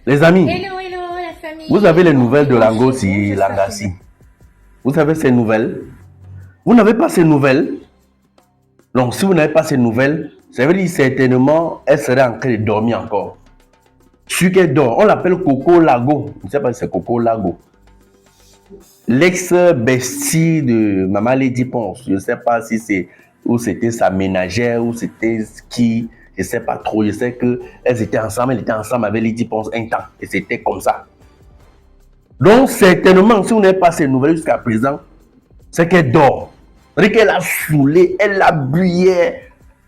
Les amis, Hello, hello, la famille. vous avez les nouvelles de Langosi et J'espère Langassi. Vous avez ces nouvelles? Vous n'avez pas ces nouvelles? Donc, si vous n'avez pas ces nouvelles, ça veut dire certainement, elle serait en train de dormir encore. Celui qui dort, on l'appelle Coco Lago. Je ne sais pas si c'est Coco Lago. L'ex-bestie de Maman Lady Ponce. Je ne sais pas si c'est ou c'était sa ménagère ou c'était qui. Je ne sais pas trop. Je sais qu'elles étaient ensemble. Elle était ensemble avec Lady Ponce un temps. Et c'était comme ça. Donc, certainement, si vous n'avez pas ces nouvelles jusqu'à présent, c'est qu'elle dort. C'est qu'elle a saoulé, elle a bu hier,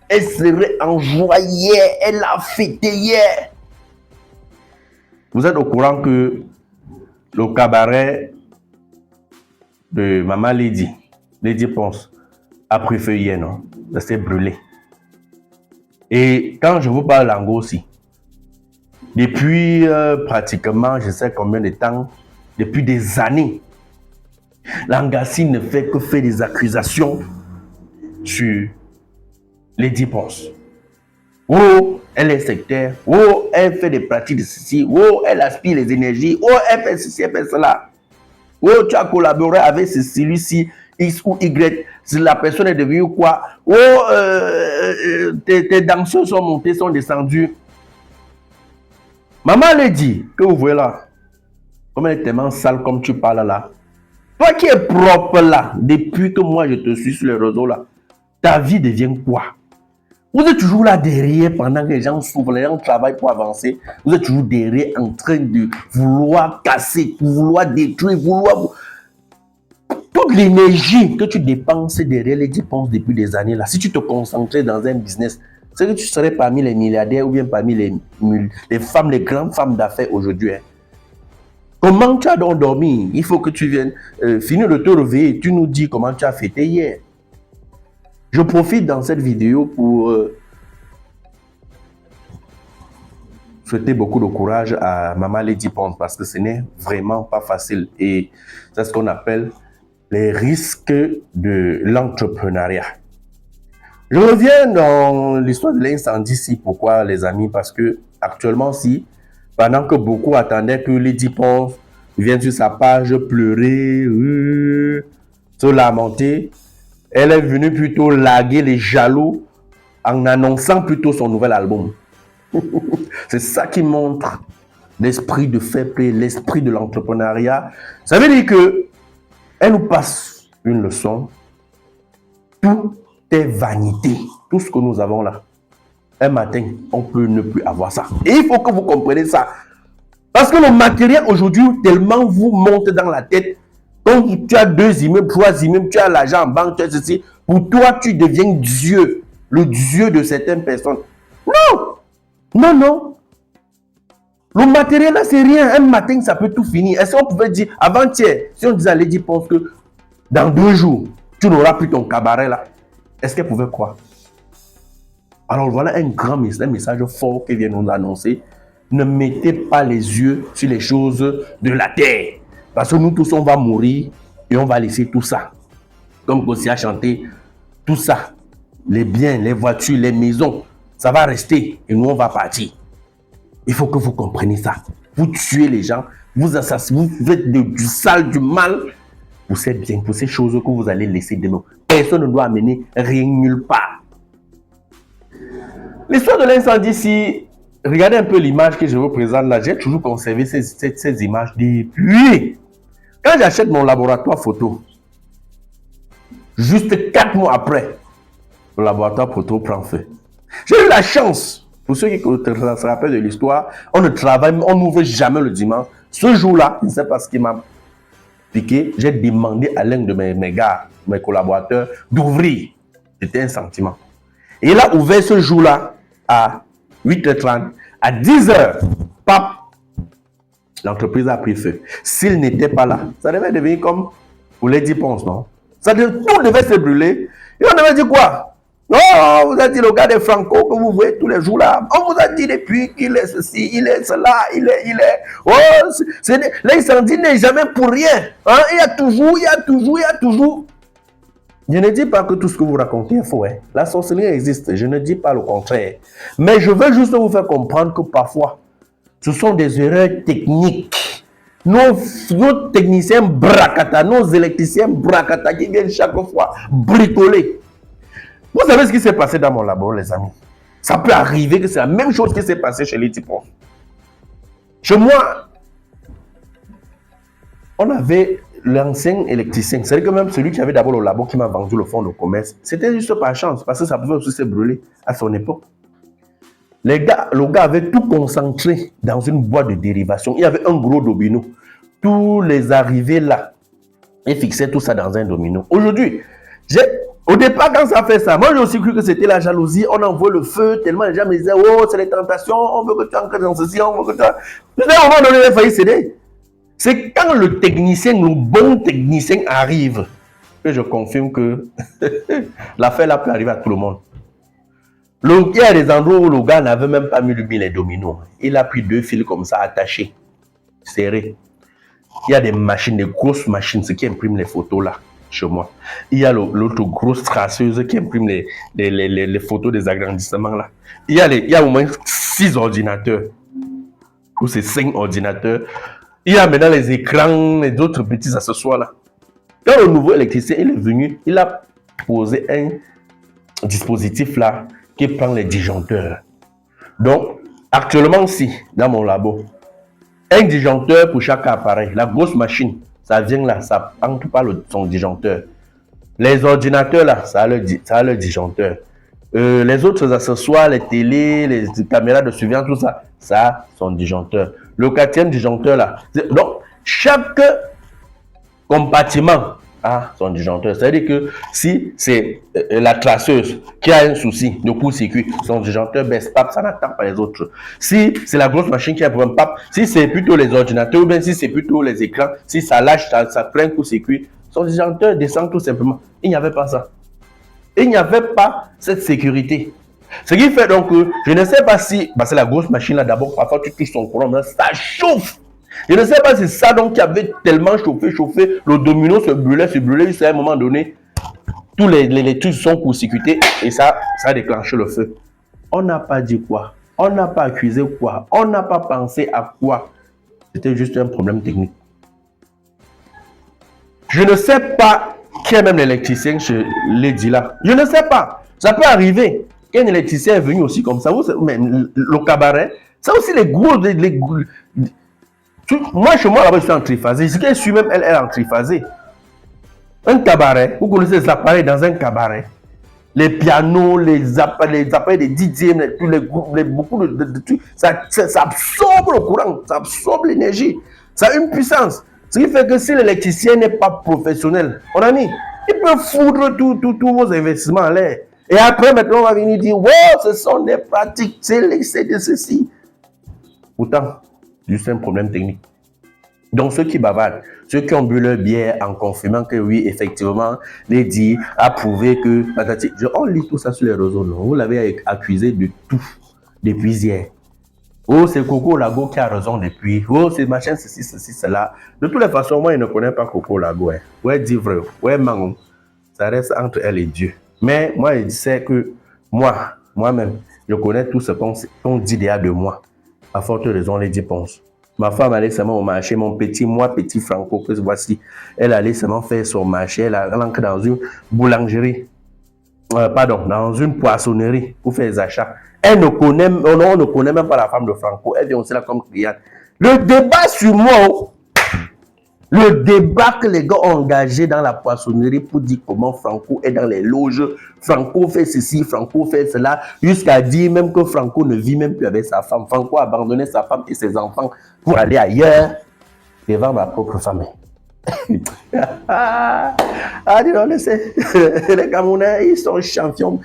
elle serait enjoyée, elle a fêté hier. Vous êtes au courant que le cabaret de Maman Lady Ponce, a pris feu hier, non? Ça s'est brûlé. Et quand je vous parle en gros aussi, depuis pratiquement, je ne sais combien de temps, depuis des années, Langassi ne fait que faire des accusations sur Lady Ponce. Oh, elle est sectaire. Oh, elle fait des pratiques de ceci. Oh, elle aspire les énergies. Oh, elle fait ceci, elle fait cela. Oh, tu as collaboré avec celui-ci, X ou Y. Si la personne est devenue quoi? Oh, tes danseurs sont montés, sont descendus. Maman l'a dit, que vous voyez là, comme elle est tellement sale comme tu parles là. Toi qui es propre là, depuis que moi je te suis sur les réseaux là, ta vie devient quoi? Vous êtes toujours là derrière pendant que les gens souffrent, les gens travaillent pour avancer. Vous êtes toujours derrière en train de vouloir casser, vouloir détruire, vouloir... Toute l'énergie que tu dépenses derrière les dépenses depuis des années là, si tu te concentrais dans un business, c'est que tu serais parmi les milliardaires ou bien parmi les femmes, les grandes femmes d'affaires aujourd'hui. Hein. Comment tu as donc dormi? Il faut que tu viennes finir de te réveiller. Tu nous dis comment tu as fêté hier. Je profite dans cette vidéo pour souhaiter beaucoup de courage à Maman Lady Ponce parce que ce n'est vraiment pas facile. Et c'est ce qu'on appelle les risques de l'entrepreneuriat. Je reviens dans l'histoire de l'incendie ici. Pourquoi, les amis? Parce que actuellement, si, pendant que beaucoup attendaient que Lady Ponce vienne sur sa page pleurer, se lamenter, elle est venue plutôt laguer les jaloux en annonçant plutôt son nouvel album. C'est ça qui montre l'esprit de fair play, l'esprit de l'entrepreneuriat. Ça veut dire que elle nous passe une leçon. Tout est vanité. Tout ce que nous avons là. Un matin, on peut ne plus avoir ça. Et il faut que vous compreniez ça. Parce que le matériel aujourd'hui, tellement vous monte dans la tête. Donc, tu as 2 immeubles, 3 immeubles, tu as l'argent en banque, tu as ceci. Pour toi, tu deviens Dieu. Le Dieu de certaines personnes. Non! Non, non. Le matériel là, c'est rien. Un matin, ça peut tout finir. Est-ce qu'on pouvait dire, avant-hier, si on disait à Lady Ponce que dans 2 jours, tu n'auras plus ton cabaret là. Est-ce qu'elle pouvait croire? Alors voilà un grand message, un message fort qui vient nous annoncer. Ne mettez pas les yeux sur les choses de la terre. Parce que nous tous, on va mourir et on va laisser tout ça. Comme Kossi a chanté, tout ça, les biens, les voitures, les maisons, ça va rester et nous, on va partir. Il faut que vous compreniez ça. Vous tuez les gens, vous assassinez, vous faites du sale, du mal. Vous savez bien pour ces choses que vous allez laisser demain. Personne ne doit amener rien nulle part. L'histoire de l'incendie ici, regardez un peu l'image que je vous présente là. J'ai toujours conservé ces images depuis. Quand j'achète mon laboratoire photo, juste 4 mois après, le laboratoire photo prend feu. J'ai eu la chance, pour ceux qui se rappellent de l'histoire, on ne travaille, on n'ouvre jamais le dimanche. Ce jour-là, je ne sais pas ce qui m'a piqué, j'ai demandé à l'un de mes gars, mes collaborateurs, d'ouvrir. C'était un sentiment. Et il a ouvert ce jour-là à 8h30, à 10h, pap, l'entreprise a pris feu. S'il n'était pas là, ça devait devenir comme pour Lady Ponce, non? Tout devait se brûler. Et on devait dire quoi? Non, on vous a dit le gars de Franco que vous voyez tous les jours là. On vous a dit depuis qu'il est ceci, il est cela, il est. Oh, l'incendie n'est jamais pour rien. Hein? Il y a toujours. Je ne dis pas que tout ce que vous racontez est faux. Hein. La sorcellerie existe. Je ne dis pas le contraire. Mais je veux juste vous faire comprendre que parfois, Ce sont des erreurs techniques. Nos techniciens bracata, nos électriciens bracata qui viennent chaque fois bricoler. Vous savez ce qui s'est passé dans mon labo, les amis? Ça peut arriver que c'est la même chose qui s'est passé chez les typons. Chez moi, on avait l'ancien électricien. C'est-à-dire que même celui qui avait d'abord le labo qui m'a vendu le fonds de commerce, c'était juste par chance parce que ça pouvait aussi se brûler à son époque. Le gars avait tout concentré dans une boîte de dérivation. Il y avait un gros domino. Tous les arrivés là, il fixait tout ça dans un domino. Aujourd'hui, au départ, quand ça fait ça, moi j'ai aussi cru que c'était la jalousie. On envoie le feu tellement les gens me disaient, oh, c'est les tentations, on veut que tu entres dans ceci, on veut que tu... À un moment donné, il a failli céder. C'est quand le technicien, le bon technicien arrive, que je confirme que l'affaire là peut arriver à tout le monde. Il y a des endroits où le gars n'avait même pas mis les dominos. Il a pris 2 fils comme ça, attachés, serrés. Il y a des machines, des grosses machines, ce qui imprime les photos là, chez moi. Il y a l'autre grosse traceuse qui imprime les photos des agrandissements là. Il y a au moins 6 ordinateurs. Ou c'est 5 ordinateurs. Il y a maintenant les écrans, les autres petits accessoires là. Quand le nouveau électricien il est venu, il a posé un dispositif là qui prend les disjoncteurs. Donc, actuellement, si, dans mon labo, un disjoncteur pour chaque appareil, la grosse machine, ça vient là, ça entre par son disjoncteur. Les ordinateurs là, ça a le disjoncteur. Les autres accessoires, les télés, les caméras de surveillance, tout ça, ça a son disjoncteur. Le 4e disjoncteur là. Donc, chaque compartiment a son disjoncteur. C'est-à-dire que si c'est la traceuse qui a un souci de court-circuit, son disjoncteur baisse, pap, ça n'attend pas les autres. Si c'est la grosse machine qui a un problème, pap, si c'est plutôt les ordinateurs ou bien si c'est plutôt les écrans, si ça lâche, ça prend un court-circuit, son disjoncteur descend tout simplement. Il n'y avait pas ça. Il n'y avait pas cette sécurité. Ce qui fait donc que je ne sais pas si, c'est la grosse machine là d'abord, parfois tu touches son courant, ça chauffe. Je ne sais pas si c'est ça donc qui avait tellement chauffé, le domino se brûlait, jusqu'à un moment donné, tous les trucs sont court-circuités et ça a déclenché le feu. On n'a pas dit quoi, on n'a pas accusé quoi, on n'a pas pensé à quoi. C'était juste un problème technique. Je ne sais pas qui est même l'électricien, je l'ai dit là. Je ne sais pas. Ça peut arriver qu'un électricien est venu aussi comme ça. Mais le cabaret, ça aussi les gros... Moi, chez moi, là-bas, je suis en triphasé. Je suis même, elle est en triphasé. Un cabaret, vous connaissez les appareils dans un cabaret. Les pianos, les appareils des DJ, beaucoup de trucs. Ça absorbe le courant, ça absorbe l'énergie. Ça a une puissance. Ce qui fait que si l'électricien n'est pas professionnel, mon ami, il peut foudre tous vos investissements en l'air. Et après, maintenant, on va venir dire, wow, ce sont des pratiques, c'est de ceci. Pourtant, c'est juste un problème technique. Donc, ceux qui bavardent, ceux qui ont bu leur bière en confirmant que oui, effectivement, les dit a prouvé que... On lit tout ça sur les réseaux, non? Vous l'avez accusé de tout depuis hier. Oh, c'est Coco Lago qui a raison depuis. Oh, c'est machin, ceci, cela. De toutes les façons, moi, je ne connais pas Coco Lago. Hein. Ouais, dit vrai. Ouais, Mangon. Ça reste entre elle et Dieu. Mais moi, je sais que moi-même, je connais tout ce qu'on dit derrière de moi. À forte raison, les 10 ponces. Ma femme allait seulement au marché, mon petit Franco, que voici. Elle allait seulement faire son marché. Elle entre dans une boulangerie. Dans une poissonnerie pour faire les achats. On ne connaît même pas la femme de Franco. Elle vient aussi là comme cliente. Le débat sur moi, le débat que les gars ont engagé dans la poissonnerie pour dire comment Franco est dans les loges, Franco fait ceci, Franco fait cela, jusqu'à dire même que Franco ne vit même plus avec sa femme. Franco a abandonné sa femme et ses enfants pour aller ailleurs devant ma propre femme. Dis donc, les Camerounais, ils sont champions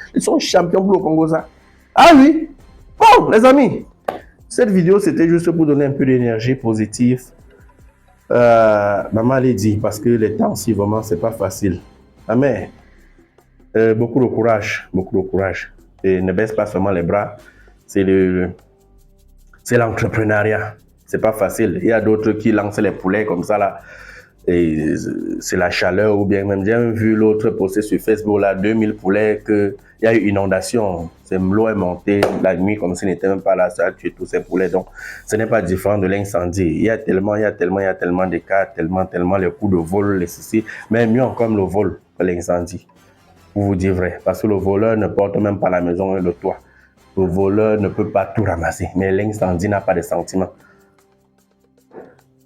pour le Congo, ça. Ah oui. Bon, les amis, cette vidéo, c'était juste pour donner un peu d'énergie positive. Maman l'a dit, parce que les temps, si vraiment, c'est pas facile. Mais beaucoup de courage. Et ne baisse pas seulement les bras. C'est l'entrepreneuriat. C'est pas facile. Il y a d'autres qui lancent les poulets comme ça, là. Et c'est la chaleur, ou bien même, j'ai vu l'autre poster sur Facebook, là, 2000 poulets, qu'il y a eu inondation. L'eau est montée la nuit, comme s'il n'était même pas là, ça a tué tous ces poulets. Donc, ce n'est pas différent de l'incendie. Il y a tellement de cas, tellement les coups de vol, les soucis, mais mieux encore le vol que l'incendie. Pour vous dire vrai, parce que le voleur ne porte même pas la maison et le toit. Le voleur ne peut pas tout ramasser, mais l'incendie n'a pas de sentiment.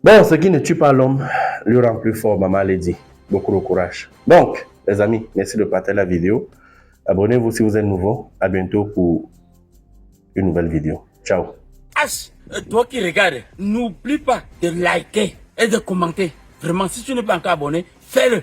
Bon, ce qui ne tue pas l'homme lui rend plus fort, maman l'a dit. Beaucoup de courage. Donc, les amis, merci de partager la vidéo. Abonnez-vous si vous êtes nouveau. À bientôt pour une nouvelle vidéo. Ciao. Toi qui regardes, n'oublie pas de liker et de commenter. Vraiment, si tu n'es pas encore abonné, fais-le.